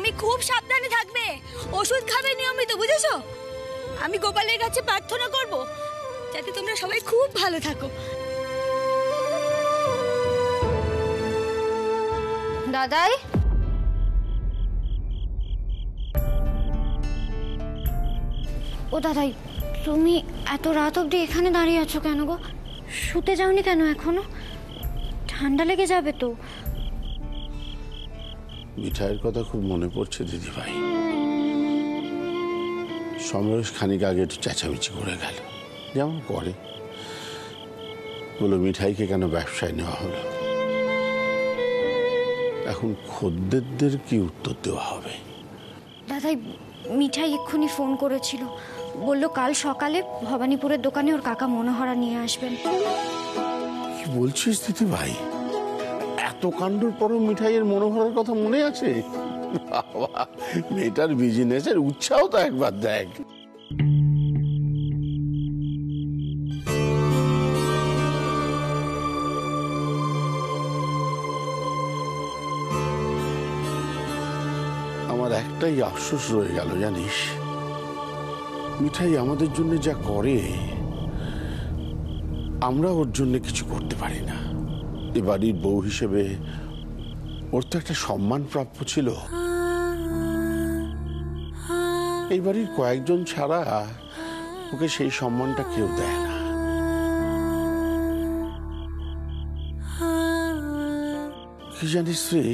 তুমি খুব সাবধানে থাকবে, ওষুধ খাবে নিয়মিত, বুঝেছো? আমি গোপালের কাছে প্রার্থনা করব যাতে তোমরা সবাই খুব ভালো থাকো। দাদাই, ও দাদাই, তুমি এত রাত অবধি এখানে দাঁড়িয়ে আছো কেন গো? শুতে যাওনি কেন এখনো? ঠান্ডা লেগে যাবে তো। মিঠাইয়ের কথা খুব মনে পড়ছে দিদি ভাই। সমরেশ খানিক আগে একটু চেঁচামেচি করে গেল, যেমন করে। বলো মিঠাইকে কেন ব্যবসায় নেওয়া হলো। এখন খদ্দেরদের কি উত্তর দেওয়া হবে? দাদাই, মিঠাই এক্ষুনি ফোন করেছিল, বলল কাল সকালে ভবানীপুরের দোকানে ওর কাকা মনোহরা নিয়ে আসবেন। কি বলছিস দিদি ভাই? এত কাণ্ডর পরও মিঠাইয়ের মনোহরার কথা মনে আছে? বাবা, মেয়েটার বিজনেসের উৎসাহ তো একবার দেখ। আমার একটাই আফসোস রয়ে গেল জানিস, মিঠাই আমাদের জন্য যা করে আমরা ওর জন্য কিছু করতে পারি না। এ বাড়ির বউ হিসেবে ওর তো একটা সম্মান প্রাপ্য ছিল। এই বাড়ির কয়েকজন ছাড়া ওকে সেই সম্মানটা কেউ দেয় না। কি জানিস রে,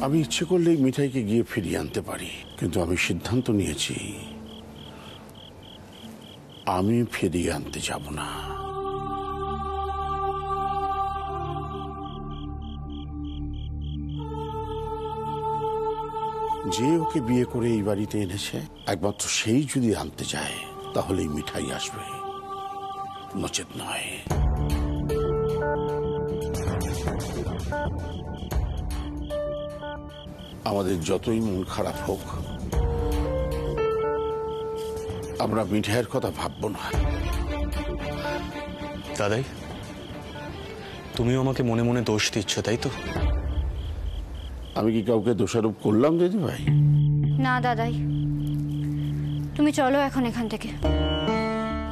আমি ইচ্ছে করলেই মিঠাইকে গিয়ে ফিরিয়ে আনতে পারি, কিন্তু আমি সিদ্ধান্ত নিয়েছি আমি ফিরিয়ে আনতে যাব না। যে ওকে বিয়ে করে এই বাড়িতে এনেছে একমাত্র সেই যদি আনতে যায় তাহলেই মিঠাই আসবে, নচেত নয়। আমাদের যতই মন খারাপ হোক আমরা মিঠাইয়ের কথা ভাববো না। দাদাই, তুমিও আমাকে মনে মনে দোষ দিচ্ছ, তাই তো? আমি কি কাউকে দোষারোপ করলাম দিদি ভাই? না দাদাই, তুমি চলো এখন এখান থেকে।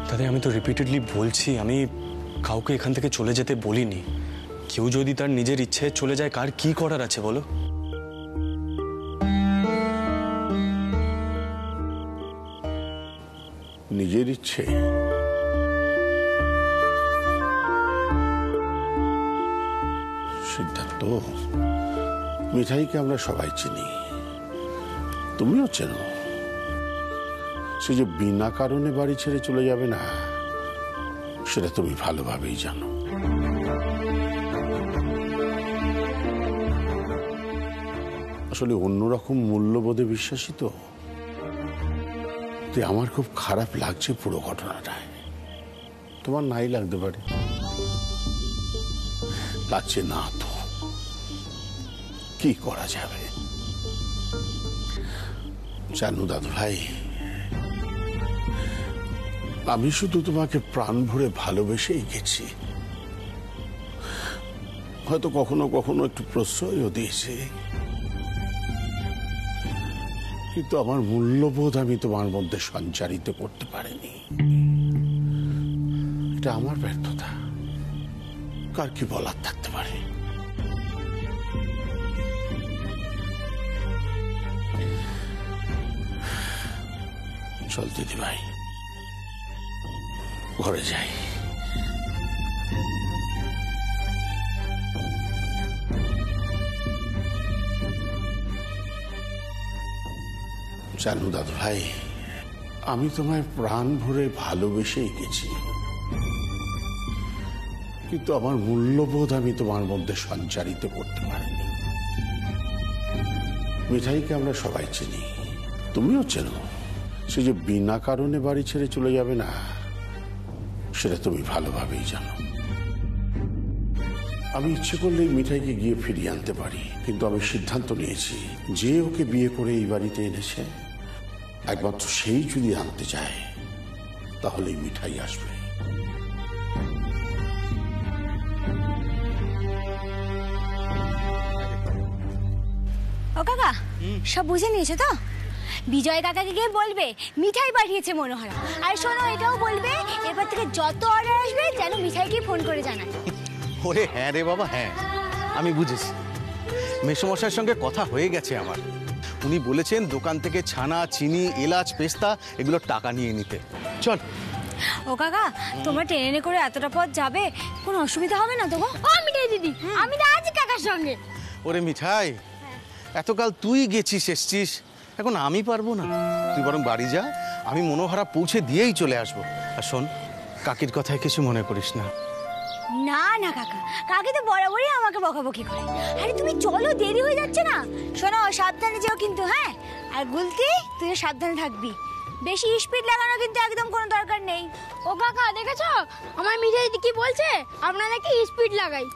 দাদাই, আমি তো রিপিটেডলি বলছি আমি কাউকে এখান থেকে চলে যেতে বলিনি। কেউ যদি তার নিজের ইচ্ছে চলে যায়, কার কি করার আছে বলো? নিজের ইচ্ছে? সিদ্ধার্থ, মিঠাইকে আমরা সবাই চিনি, তুমিও চেনো। সে যে বিনা কারণে বাড়ি ছেড়ে চলে যাবে না সেটা তুমি ভালোভাবেই জানো। আসলে অন্যরকম মূল্যবোধে বিশ্বাসী তো। আমার খুব খারাপ লাগছে পুরো ঘটনাটায়। তোমার নাই লাগতে পারে, লাগছে না তো কি করা যাবে? জানো দাদু ভাই, আমি শুধু তোমাকে প্রাণ ভরে ভালোবেসেই গেছি। হয়তো কখনো কখনো একটু প্রশ্রয়ও দিয়েছে, কিন্তু আমার মূল্যবোধ আমি তোমার মধ্যে সঞ্চারিত করতে পারিনি। এটা আমার ব্যর্থতা, কার কি বলার থাকতে পারে। চল দিদি ভাই, ঘরে যাই। জানো দাদু ভাই, আমি তোমায় প্রাণ ভরে ভালোবেসেই গেছি, কিন্তু আমার মূল্যবোধ আমি তোমার মধ্যে সঞ্চারিত করতে পারিনি। মিঠাইকে আমরা সবাই চিনি, তুমিও চেনো। সে যে বিনা কারণে বাড়ি ছেড়ে চলে যাবে না সেটা তুমি ভালোভাবেই জানো। আমি ইচ্ছে করলেই মিঠাইকে গিয়ে ফিরিয়ে আনতে পারি, কিন্তু আমি সিদ্ধান্ত নিয়েছি যে ওকে বিয়ে করে এই বাড়িতে এনেছে একমাত্র সেই যদি আনতে চায় তাহলেই মিঠাই আসবে। ও কাকা সব বুঝে নিয়েছো তো? বিজয় কাকাকে গিয়ে বলবে মিঠাই পাঠিয়েছে মনোহরা। আর শোনো, এটাও বলবে এবার থেকে যত অর্ডার আসবে যেন মিঠাইকে ফোন করে জানায়। ওরে হ্যাঁ রে বাবা, হ্যাঁ আমি বুঝেছি। মেসোমশাইয়ের সঙ্গে কথা হয়ে গেছে আমার। উনি বলেছেন দোকান থেকে ছানা, চিনি, এলাচ, পেস্তা এগুলো টাকা নিয়ে নিতে। চল। ও কাকা, তোমরা ট্রেনে করে এতটা পথ যাবে, কোনো অসুবিধা হবে না তো গো? ও মিঠাই দিদি, আমি তো আছি কাকার সঙ্গে। ওরে মিঠাই, এতকাল তুই গেছিস এসছিস, এখন আমি পারবো না। তুই বরং বাড়ি যা, আমি মনোহরা পৌঁছে দিয়েই চলে আসবো। আর শোন, কাকির কথায় কিছু মনে করিস না। না না কাকা, কাকি তো বরাবরই আমাকে বকাবকি করে। আরে তুমি চলো, দেরি হয়ে যাচ্ছে না। শোনো, সাবধানে যেও কিন্তু, হ্যাঁ? আর গুলতি, তুই সাবধানে থাকবি। বেশি স্পিড লাগানো কিন্তু একদম কোনো দরকার নেই। ও কাকা দেখেছো আমার মিঠাই দিদি কি বলছে, আমরা নাকি স্পিড লাগাই।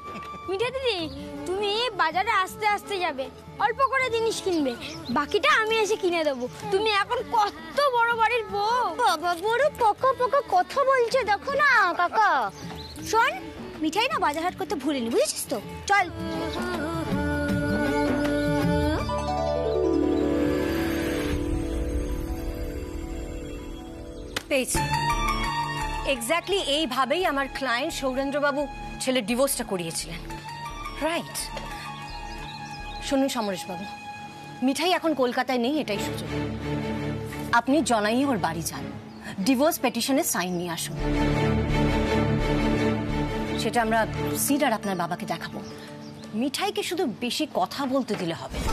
মিঠাই দিদি, তুমি বাজারে আস্তে আস্তে যাবে, অল্প করে জিনিস কিনবে, বাকিটা আমি এসে কিনে দেবো। তুমি এখন কত বড় বাড়ির বউ। বাবা বড় পকা পকা কথা বলছে, দেখো না কাকা। শোন, মিঠাই না বাজার হাট করতে ভুলিনি, বুঝেছিস তো? চল। পেয়েছি। এক্স্যাক্টলি এইভাবেই আমার ক্লায়েন্ট সৌরেন্দ্রবাবু ছেলের ডিভোর্সটা করিয়েছিলেন। রাইট। শুনুন সমরেশবাবু, মিঠাই এখন কলকাতায় নেই, এটাই সুযোগ। আপনি জনাইয়ে ওর বাড়ি যান, ডিভোর্স পেটিশনে সাইন নিয়ে আসুন। সেটা আমরা সিড আর আপনার বাবাকে দেখাবো। মিঠাইকে শুধু বেশি কথা বলতে দিলে হবে না।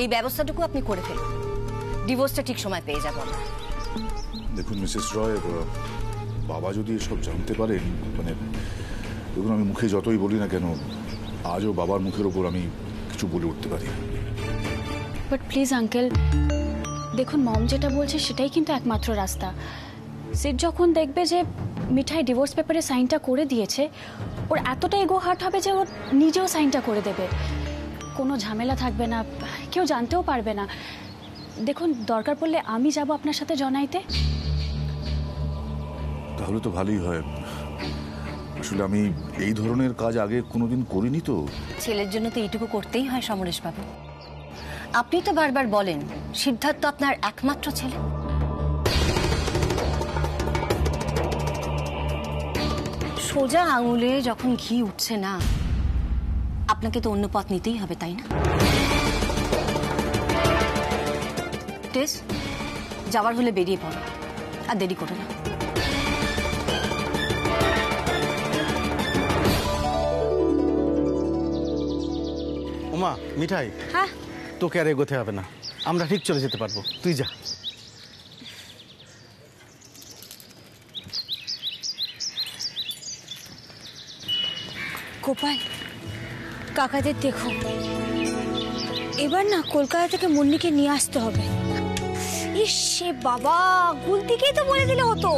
এই ব্যবস্থাটুকু আপনি করে ফেলুন, ডিভোর্সটা ঠিক সময় পেয়ে যাবো আমরা। দেখুন মিসেস রয়, বাবা যদি এসব জানতে পারেন, মানে দেখুন আমি মুখে যতই বলি না কেন, আজও বাবার মুখের ওপর আমি কিছু বলে উঠতে পারি। বাট প্লিজ আঙ্কেল, দেখুন মম যেটা বলছে সেটাই কিন্তু একমাত্র রাস্তা। সিট যখন দেখবে যে মিঠাই ডিভোর্স পেপারে সাইনটা করে দিয়েছে, ওর এতটা ইগো হার্ট হবে যে ওর নিজেও সাইনটা করে দেবে। কোনো ঝামেলা থাকবে না, কেউ জানতেও পারবে না। দেখুন, দরকার পড়লে আমি যাব আপনার সাথে জনাইতে। তাহলে তো ভালোই হয়। আসলে আমি এই ধরনের কাজ আগে কোনোদিন করিনি তো। ছেলের জন্য তো এইটুকু করতেই হয় সমরেশবাবু। আপনি তো বারবার বলেন সিদ্ধার্থ আপনার একমাত্র ছেলে। সোজা আঙুলে যখন ঘি উঠছে না, আপনাকে তো অন্য পথ নিতেই হবে, তাই না? টেস, যাওয়ার হলে বেরিয়ে পড়ো, আর দেরি করো না। ওমা মিঠাই, হ্যাঁ, তোকে আর এগোতে হবে না, আমরা ঠিক চলে যেতে পারবো, তুই যা। গোপাল, কাকাদের দেখো, এবার না কলকাতা থেকে মুন্নিকে নিয়ে আসতে হবে। ইস সে বাবা, গুলতিকেই তো বলে দিলে হতো।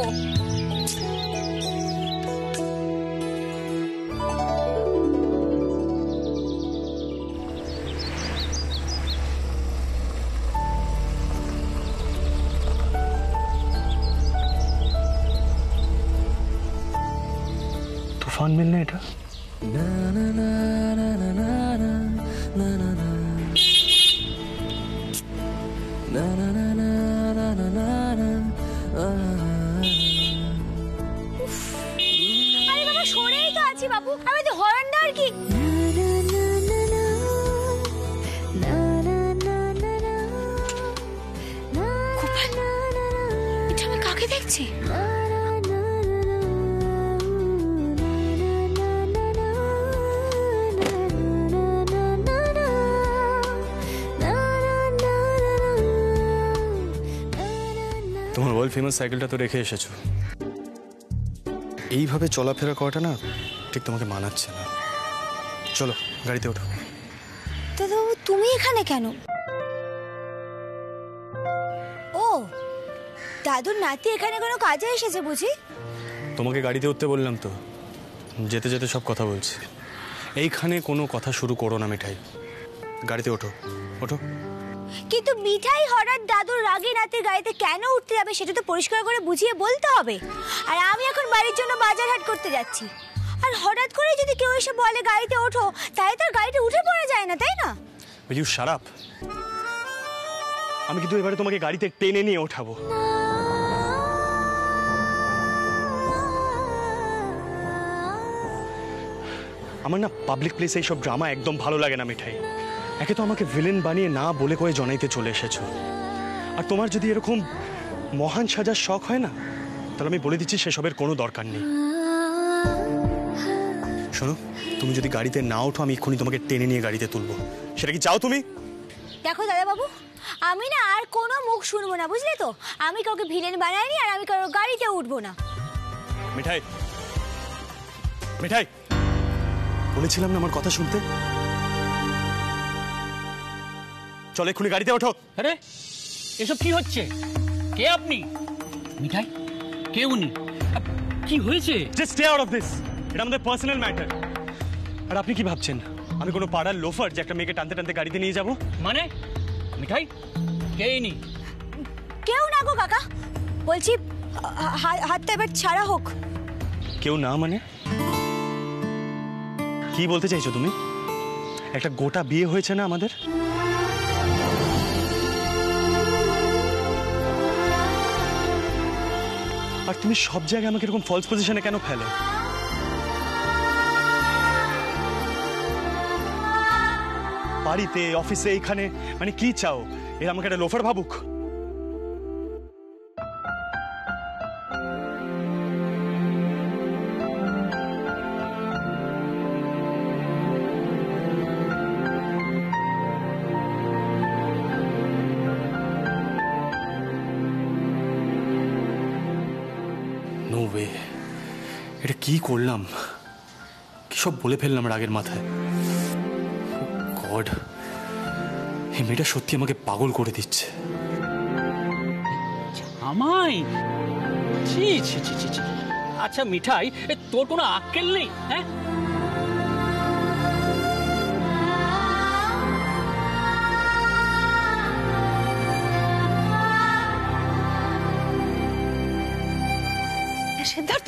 তুফান মিল না এটা? আরে বাবা, সরেই তো আছি বাবু, আমি তো হরন আর কি। এটা আমি কাকে দেখছি? তোমার ওয়ার্ল্ড ফেমাস সাইকেলটা তো রেখে এসেছো। এইভাবে চলাফেরা করাটা না ঠিক তোমাকে মানাচ্ছে না। চলো গাড়িতে ওঠো। তো তুমি এখানে কেন? ও, দাদুর নাতি এখানে কোনো কাজে এসেছে বুঝি? তোমাকে গাড়িতে উঠতে বললাম তো, যেতে যেতে সব কথা বলছি। এইখানে কোনো কথা শুরু করো না মিঠাই, গাড়িতে ওঠো ওঠো। কিন্তু মিঠাই হঠাৎ দাদুর রাগে নাতির গাড়িতে কেন উঠতে যাবে সেটা তো পরিষ্কার করে বুঝিয়ে বলতে হবে। আর আমি এখন বাড়ির জন্য বাজার হাট করতে যাচ্ছি, আর হঠাৎ করে যদি কেউ এসে বলে গাড়িতে ওঠো, তাই তার গাড়িতে উঠে পড়া যায় না, তাই না? Will you shut up? আমি কিন্তু এবারে তোমাকে গাড়িতে টেনে নিয়ে ওঠাবো। আমার না পাবলিক প্লেসে এইসব ড্রামা একদম ভালো লাগে না মিঠাই। একে তো আমাকে ভিলেন বানিয়ে না বলে কয়ে জনাইতে চলে এসেছো, আর তোমার যদি এরকম মহান সাজার শখ হয় না, তাহলে আমি বলে দিচ্ছি সেসবের কোনো দরকার নেই। শোনো, তুমি যদি গাড়িতে না ওঠো আমি এক্ষুনি তোমাকে টেনে নিয়ে গাড়িতে তুলবো। সেটা কি চাও তুমি? দেখো দাদা বাবু, আমি না আর কোনো মুখ শুনবো না, বুঝলে তো? আমি কাউকে ভিলেন বানাইনি, আর আমি কারোর গাড়িতে উঠবো না। মিঠাই, মিঠাই, বলেছিলাম না আমার কথা শুনতে। চল এক্ষুনি গাড়িতে ওঠো। আরে এসব কি হচ্ছে? কে আপনি? মিঠাই, কে উনি? কি হয়েছে? Just stay out of this. এটা আমাদের পার্সোনাল ম্যাটার। আর আপনি কি ভাবছেন আমি কোনো পাড়ার লোফার যে একটা মেয়েকে টানতে টানতে গাড়িতে নিয়ে যাব? মানে মিঠাই কে ইনি? কেউ না গো কাকা, বলছি হাতটা এবার ছাড়া হোক। কেউ না মানে কি বলতে চাইছো তুমি? একটা গোটা বিয়ে হয়েছে না আমাদের। আর তুমি সব জায়গায় আমাকে এরকম ফলস পজিশনে কেন ফেলো? বাড়িতে, অফিসে, এইখানে, মানে কি চাও? এর আমাকে একটা লোফার ভাবুক? নো ওয়ে, এটা কি করলাম? কি সব বলে ফেললাম রাগের মাথায়। গড, এই মেয়েটা সত্যি আমাকে পাগল করে দিচ্ছে। আমায়? ছি ছি ছি ছি ছি। আচ্ছা মিঠাই, তোর কোনো আক্কেল নেই? হ্যাঁ, সিদ্ধার্থ,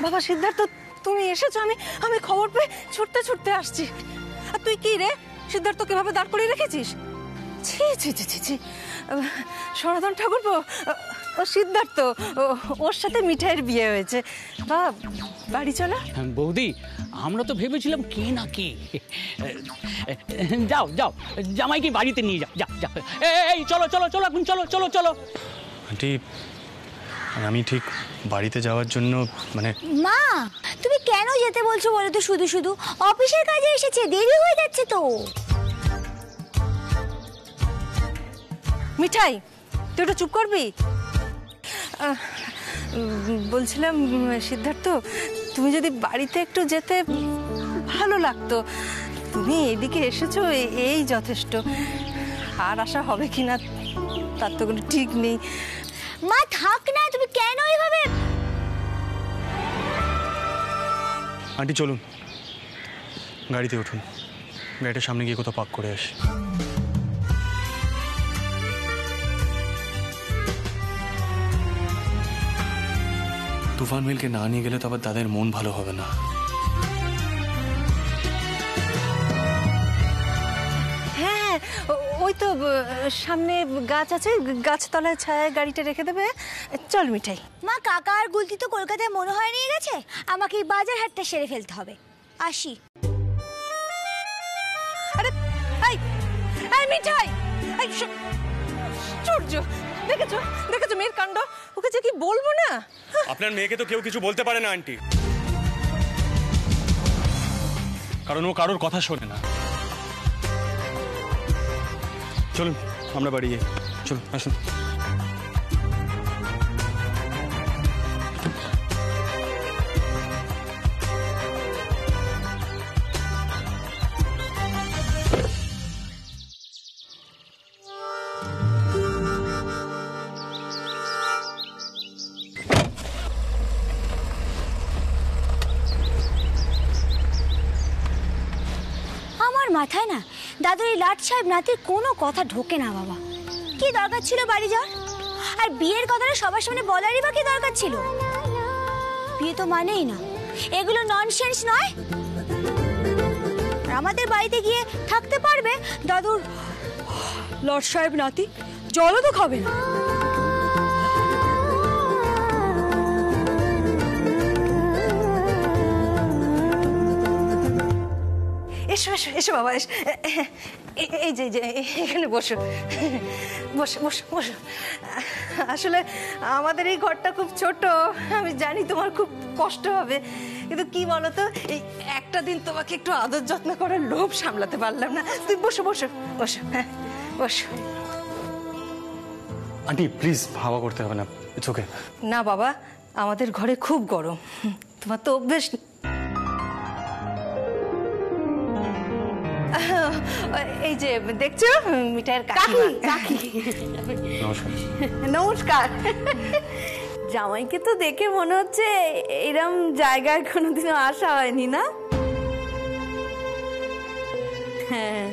বাবা সিদ্ধার্থ, তুমি এসেছো? আমি খবর পেয়ে ছুটতে ছুটতে আসছি। আর তুই কি রে, সিদ্ধার্থ কিভাবে দাঁড় করিয়ে রেখেছিস? ছি ছি ছি ছি ছি। সনাতন ঠাকুরপো, ও সিদ্ধার্থ, ওর সাথে মিঠাইয়ের বিয়ে হয়েছে। বা বাড়ি চলো। বৌদি, আমরা তো ভেবেছিলাম কে না কে। যাও যাও, জামাইকে বাড়িতে নিয়ে যাও। যাও যাও, এই চলো চলো চলো, এখন চলো চলো চলো। আন্টি, আমি ঠিক বাড়িতে যাওয়ার জন্য মানে। মা, তুমি কেন যেতে বলছো বলো তো? শুধু শুধু অফিসের কাজে এসেছে, দেরি হয়ে যাচ্ছে তো। মিঠাই, তুই একটু চুপ করবি? বলছিলাম সিদ্ধার্থ, তুমি যদি বাড়িতে একটু যেতে ভালো লাগতো। তুমি এদিকে এসেছো, এই যথেষ্ট। আর আশা হবে কিনা তার তো কোনো ঠিক নেই। মা থাক না, তুমি কেন এইভাবে? আন্টি চলুন, গাড়িতে উঠুন, গাড়িটার সামনে গিয়ে কোথাও পার্ক করে আসি। তুফান মিলকে না নিয়ে গেলে তো আবার তাদের মন ভালো হবে না। হ্যাঁ, ওই তো সামনে গাছ আছে, গাছতলায় ছায়ায় গাড়িটা রেখে দেবে। চল মিঠাই। মা, কাকা আর গুলতি তো কলকাতায় মনে হয় নিয়ে গেছে, আমাকে এই বাজার হাটটা সেরে ফেলতে হবে। আসি। আরে এই এই মিঠাই, এই সূর্য, দেখেছো দেখেছো মেয়ের কাণ্ড? ওকে যে কি বলবো না। আপনার মেয়েকে তো কেউ কিছু বলতে পারে না আন্টি, কারণ ও কারোর কথা শোনে না। চলুন আমরা বাড়ি যাই, চলুন আসুন। মাথায় না দাদুর এই লাট সাহেব নাতির কোনো কথা ঢোকে না বাবা। কি দরকার ছিল বাড়ি যাওয়ার? আর বিয়ের কথাটা সবার সামনে বলারই বা কি দরকার ছিল? বিয়ে তো মানেই না, এগুলো ননসেন্স নয়? আর আমাদের বাড়িতে গিয়ে থাকতে পারবে। দাদুর লর্ড সাহেব নাতি, জলও তো খাবে না। এসো এসো এসো বাবা, এসো। এই যে এখানে বসো, বসো বসো বসো। আসলে আমাদের এই ঘরটা খুব ছোট, আমি জানি তোমার খুব কষ্ট হবে, কিন্তু কি বলতো, এই একটা দিন তোমাকে একটু আদর যত্ন করার লোভ সামলাতে পারলাম না। তুই বসো বসো বসো, হ্যাঁ বসো। আন্টি প্লিজ হাওয়া করতে হবে না, ইটস ওকে। না বাবা, আমাদের ঘরে খুব গরম, তোমার তো অভ্যেস। এই যে দেখছো মিঠাইয়ের কাকি। নমস্কার। নমস্কার। জামাইকে তো দেখে মনে হচ্ছে এরম জায়গায় কোনোদিনও আসা হয়নি, না? হ্যাঁ,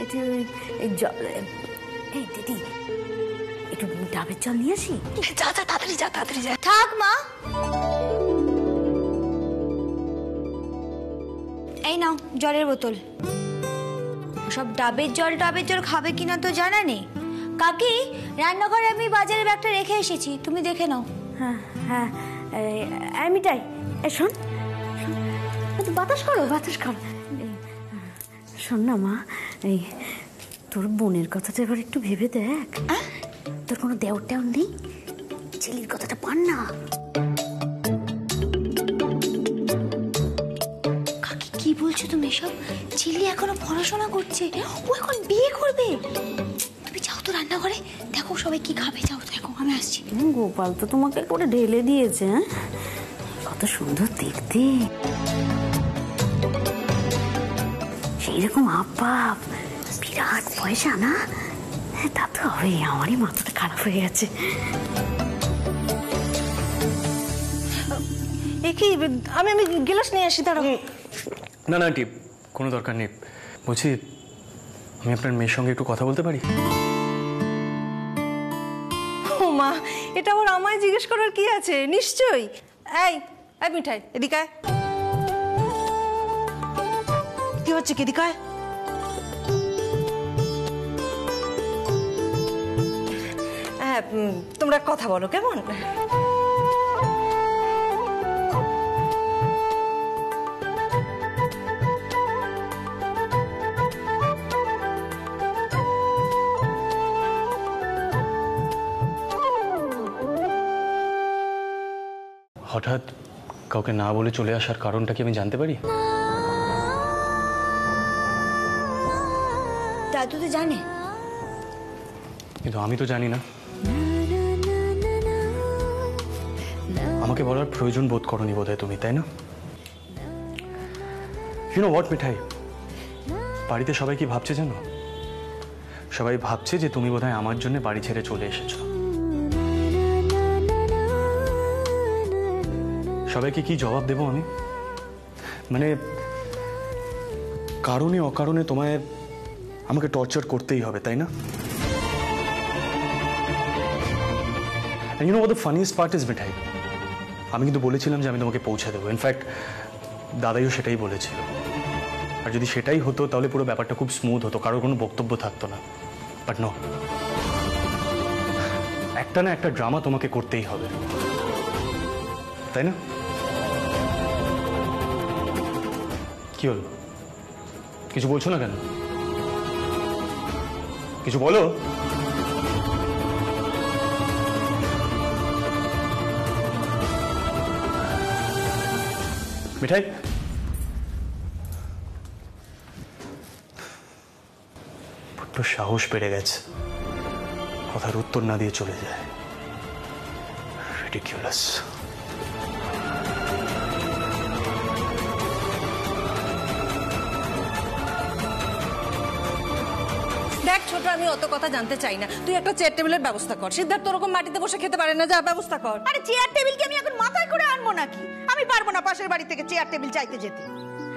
একটু জল। এই দিদি, একটু ডাবের জল নিয়ে আসি। যা যা, তাড়াতাড়ি যা, তাড়াতাড়ি যা। থাক মা, এই নাও জলের বোতল। সব ডাবের জল খাবে কিনা তো জানা নেই। কাকি, রান্নাঘরে আমি বাজারের ব্যাগটা রেখে এসেছি, তুমি দেখে নাও। হ্যাঁ হ্যাঁ, মিঠাই শোন, বাতাস করো বাতাস করো। শোন না মা, এই তোর বোনের কথাটা এবার একটু ভেবে দেখ। তোর কোনো দেওর টেওর নেই? ছেলের কথাটা পান না। কাকি কি বলছো তুমি এসব? ছেলে এখনো পড়াশোনা করছে, ও এখন বিয়ে করবে। তুমি যাও তো রান্নাঘরে, দেখো সবাই কি খাবে, যাও দেখো, আমি আসছি। গোপাল তো তোমাকে করে ঢেলে দিয়েছে, কত সুন্দর দেখতে, সেই রকম আব্বাব, বিরাট পয়সা না? তা তো হবে, আমারই মাথাটা খারাপ হয়ে গেছে। কি আমি গিলাস নিয়ে আসি, দাঁড়াও। না না আন্টি, কোনো দরকার নেই। বলছি, আমি আপনার মেয়ের সঙ্গে একটু কথা বলতে পারি? ও মা, এটা আবার আমায় জিজ্ঞেস করার কি আছে? নিশ্চয়ই। এই মিঠাই, এদিকে আয়। কি হচ্ছে, কি এদিকে আয়। হ্যাঁ, তোমরা কথা বলো কেমন? হঠাৎ কাউকে না বলে চলে আসার কারণটা কি আমি জানতে পারি? দাদু তো জানে, কিন্তু আমি তো জানি না। আমাকে বলার প্রয়োজন বোধ করনি বোধহয় তুমি, তাই না? ইউ নো হোয়াট মিঠাই, বাড়িতে সবাই কি ভাবছে জানো? সবাই ভাবছে যে তুমি বোধহয় আমার জন্য বাড়ি ছেড়ে চলে এসেছো। সবাইকে কি জবাব দেবো আমি? মানে কারণে অকারণে তোমায় আমাকে টর্চার করতেই হবে, তাই না? You know what the funniest part is Mithai, আমি কিন্তু বলেছিলাম যে আমি তোমাকে পৌঁছে দেবো। ইনফ্যাক্ট দাদাইও সেটাই বলেছিল। আর যদি সেটাই হতো তাহলে পুরো ব্যাপারটা খুব স্মুথ হতো, কারোর কোনো বক্তব্য থাকতো না। বাট নো, একটা না একটা ড্রামা তোমাকে করতেই হবে, তাই না? কি হলো, কিছু বলছো না কেন? কিছু বলো। মিঠাই, বড্ড সাহস বেড়ে গেছে, কথার উত্তর না দিয়ে চলে যায়। রিডিকুলাস। দেখ ছোট, আমি অত কথা জানতে চাই না, তুই একটা চেয়ার টেবিলের ব্যবস্থা কর। সিদ্ধার্থ ওরকম মাটিতে বসে খেতে পারে না, যা ব্যবস্থা কর। আরে চেয়ার টেবিল কি আমি এখন মাথায় করে আনবো নাকি? আমি পারবো না পাশের বাড়ি থেকে চেয়ার টেবিল চাইতে যেতে।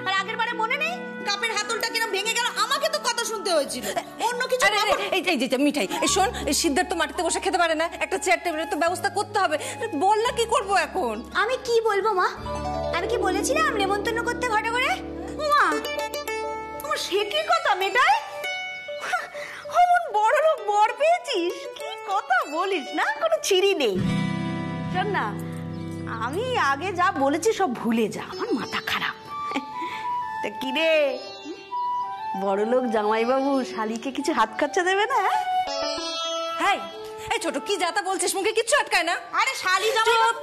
আর আগের বারে মনে নেই কাপের হাতলটা কিরম ভেঙে গেল, আমাকে তো কথা শুনতে হয়েছিল। অন্য কিছু এই যে মিঠাই, শোন, সিদ্ধার্থ মাটিতে বসে খেতে পারে না, একটা চেয়ার টেবিলের তো ব্যবস্থা করতে হবে। বল না, কি করবো এখন? আমি কি বলবো মা? আমি কি বলেছিলাম নেমন্তন্ন করতে ঘটা করে? মা, আমার সে কি কথা মেটাই? অমন বড় লোক বর পেয়েছিস, কি কথা বলিস না, কোনো ছিরি নেই। শোন না, আমি আগে যা বলেছি সব ভুলে যা, আমার মাথা খারাপ। তা কি রে, বড় লোক জামাইবাবু শালিকে কিছু হাত খরচা দেবে না? হ্যাঁ, এই ছোট কি যাতা বলছিস, মুখে কিচ্ছু আটকায় না। আরে শালি জামাইবাবু,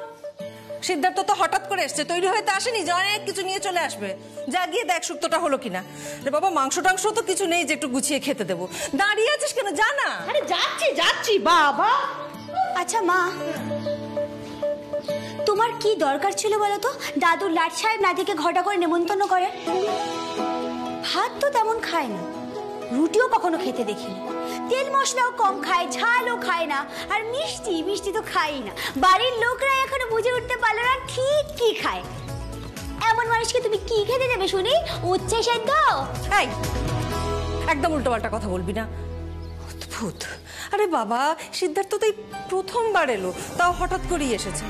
সিদ্ধার্থ তো হঠাৎ করে এসছে, তৈরি হয়ে তো আসেনি যে অনেক কিছু নিয়ে চলে আসবে। যা গিয়ে দেখ শুক্তোটা হলো কিনা। রে বাবা, মাংস টাংস তো কিছু নেই যে একটু গুছিয়ে খেতে দেবো। দাঁড়িয়ে আছিস কেন, যা না। আরে যাচ্ছি যাচ্ছি বাবা। আচ্ছা মা, তোমার কি দরকার ছিল বলো তো দাদুর লাট সাহেব নাতিকে ঘটা করে নেমন্তন্ন করে? ভাত তো তেমন খায় না, রুটিও কখনো খেতে দেখিনি, তেল মশলাও কম খায়, ঝালও খায় না, আর মিষ্টি মিষ্টি তো খায়ই না। বাড়ির লোকরা এখনো বুঝে উঠতে পারলো না ঠিক কি খায়। এমন মানুষকে তুমি কি খেতে দেবে শুনি? উচ্চে সেদ্ধ? এই একদম উল্টোপাল্টা কথা বলবি না, অদ্ভুত। আরে বাবা, সিদ্ধার্থ তো এই প্রথমবার এলো, তাও হঠাৎ করেই এসেছে।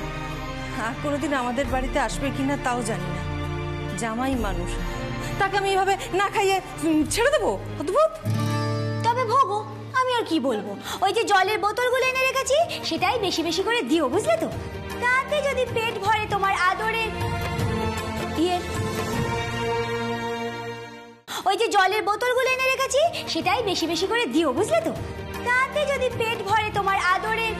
আর কোনোদিন আমাদের বাড়িতে আসবে কিনা তাও জানি না। জামাই মানুষ, তাকে আমি এইভাবে না খাইয়ে ছেড়ে দেবো? অদ্ভুত। তবে ভোগো, আমি আর কি বলবো, ওই যে জলের বোতলগুলো এনে রেখেছি সেটাই বেশি বেশি করে দিও, বুঝলে তো? তাতে যদি পেট ভরে তোমার আদরের ওই যে জলের বোতলগুলো এনে রেখেছি সেটাই বেশি বেশি করে দিও, বুঝলে তো? তাতে যদি পেট ভরে তোমার আদরের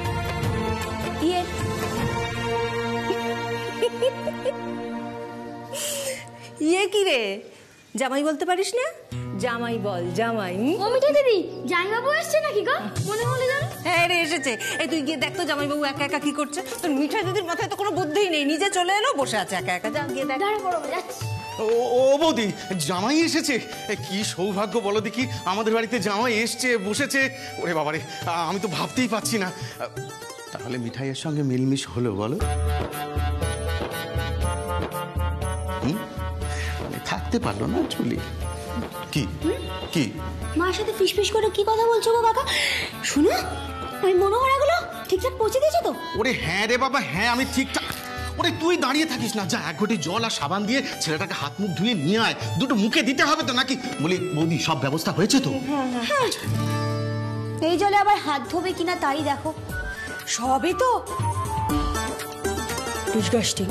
ইয়ে কি রে, জামাই বলতে পারিস না? জামাই বল, জামাই। ও মিঠা দিদি, জামাইবাবু আসছে নাকি গো? মনে মনে জানো? হ্যাঁ রে, এসেছে। এই তুই গিয়ে দেখ তো জামাইবাবু একা একা কি করছে। তোর মিঠা দিদির মাথায় তো কোনো বুদ্ধিই নেই, নিজে চলে এলো, বসে আছে একা একা। যা গিয়ে দেখ। দাঁড়া বড় যাচ্ছি। ও বৌদি, জামাই এসেছে? কি সৌভাগ্য বলো দেখি, আমাদের বাড়িতে জামাই এসছে, বসেছে। ওরে বাবারে, আমি তো ভাবতেই পাচ্ছি না। তাহলে মিঠাইয়ের সঙ্গে মিলমিশ হলো বলো? থাকতে পারলো না চলি। কি কি মার সাথে ফিসফিস করে কি কথা বলছো গো কাকা? শুনো, ওই মনোহরাগুলো ঠিকঠাক পৌঁছে দিয়েছো তো? ওরে হ্যাঁ রে বাবা, হ্যাঁ আমি ঠিকঠাক। ওরে তুই দাঁড়িয়ে থাকিস না, যা এক ঘটি জল আর সাবান দিয়ে ছেলেটাকে হাত মুখ ধুয়ে নিয়ে আয়। দুটো মুখে দিতে হবে তো নাকি? বলি বৌদি, সব ব্যবস্থা হয়েছে তো? হ্যাঁ, এই জলে আবার হাত ধোবে কিনা তাই দেখো। সবই তো ডিসগাস্টিং।